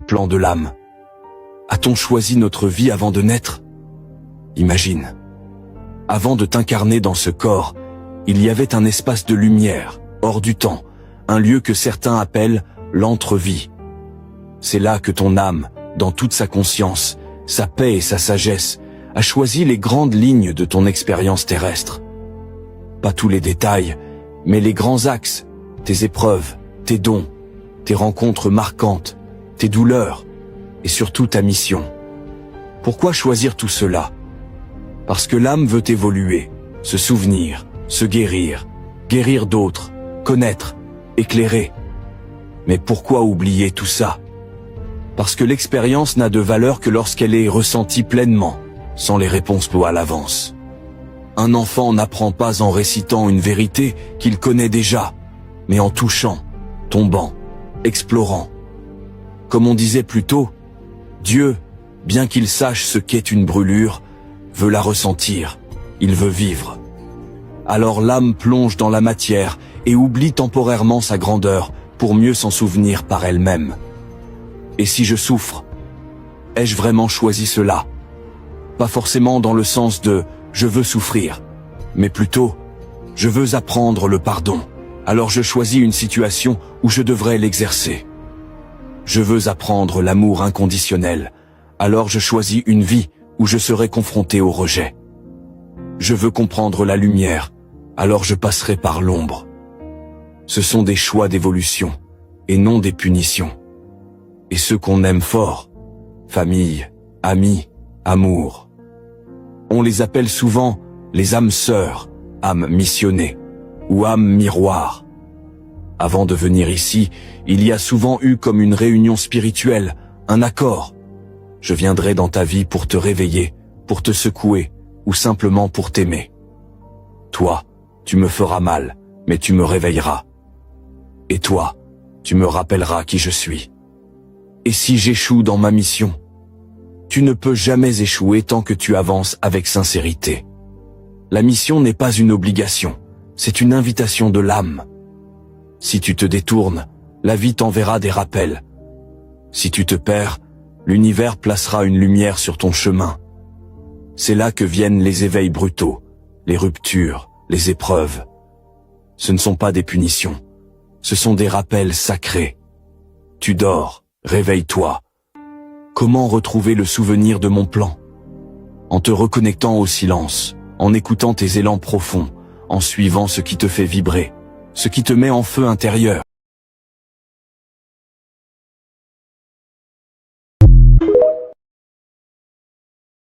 plan de l'âme. A-t-on choisi notre vie avant de naître? Imagine. Avant de t'incarner dans ce corps, il y avait un espace de lumière, hors du temps, un lieu que certains appellent l'entre-vie. C'est là que ton âme, dans toute sa conscience, sa paix et sa sagesse, a choisi les grandes lignes de ton expérience terrestre. Pas tous les détails, mais les grands axes, tes épreuves, tes dons, tes rencontres marquantes, tes douleurs, et surtout ta mission. Pourquoi choisir tout cela? Parce que l'âme veut évoluer, se souvenir, se guérir, guérir d'autres, connaître, éclairer. Mais pourquoi oublier tout ça? Parce que l'expérience n'a de valeur que lorsqu'elle est ressentie pleinement, sans les réponses à l'avance. Un enfant n'apprend pas en récitant une vérité qu'il connaît déjà, mais en touchant, tombant, explorant. Comme on disait plus tôt, Dieu, bien qu'il sache ce qu'est une brûlure, veut la ressentir, il veut vivre. Alors l'âme plonge dans la matière et oublie temporairement sa grandeur pour mieux s'en souvenir par elle-même. Et si je souffre, ai-je vraiment choisi cela? Pas forcément dans le sens de « je veux souffrir », mais plutôt « je veux apprendre le pardon ». Alors je choisis une situation où je devrais l'exercer. Je veux apprendre l'amour inconditionnel, alors je choisis une vie où je serai confronté au rejet. Je veux comprendre la lumière, alors je passerai par l'ombre. Ce sont des choix d'évolution, et non des punitions. Et ceux qu'on aime fort, famille, amis, amour. On les appelle souvent les âmes sœurs, âmes missionnées, ou âmes miroirs. Avant de venir ici, il y a souvent eu comme une réunion spirituelle, un accord. Je viendrai dans ta vie pour te réveiller, pour te secouer, ou simplement pour t'aimer. Toi, tu me feras mal, mais tu me réveilleras. Et toi, tu me rappelleras qui je suis. Et si j'échoue dans ma mission? Tu ne peux jamais échouer tant que tu avances avec sincérité. La mission n'est pas une obligation, c'est une invitation de l'âme. Si tu te détournes, la vie t'enverra des rappels. Si tu te perds, l'univers placera une lumière sur ton chemin. C'est là que viennent les éveils brutaux, les ruptures, les épreuves. Ce ne sont pas des punitions, ce sont des rappels sacrés. Tu dors, réveille-toi. Comment retrouver le souvenir de mon plan? En te reconnectant au silence, en écoutant tes élans profonds, en suivant ce qui te fait vibrer, ce qui te met en feu intérieur.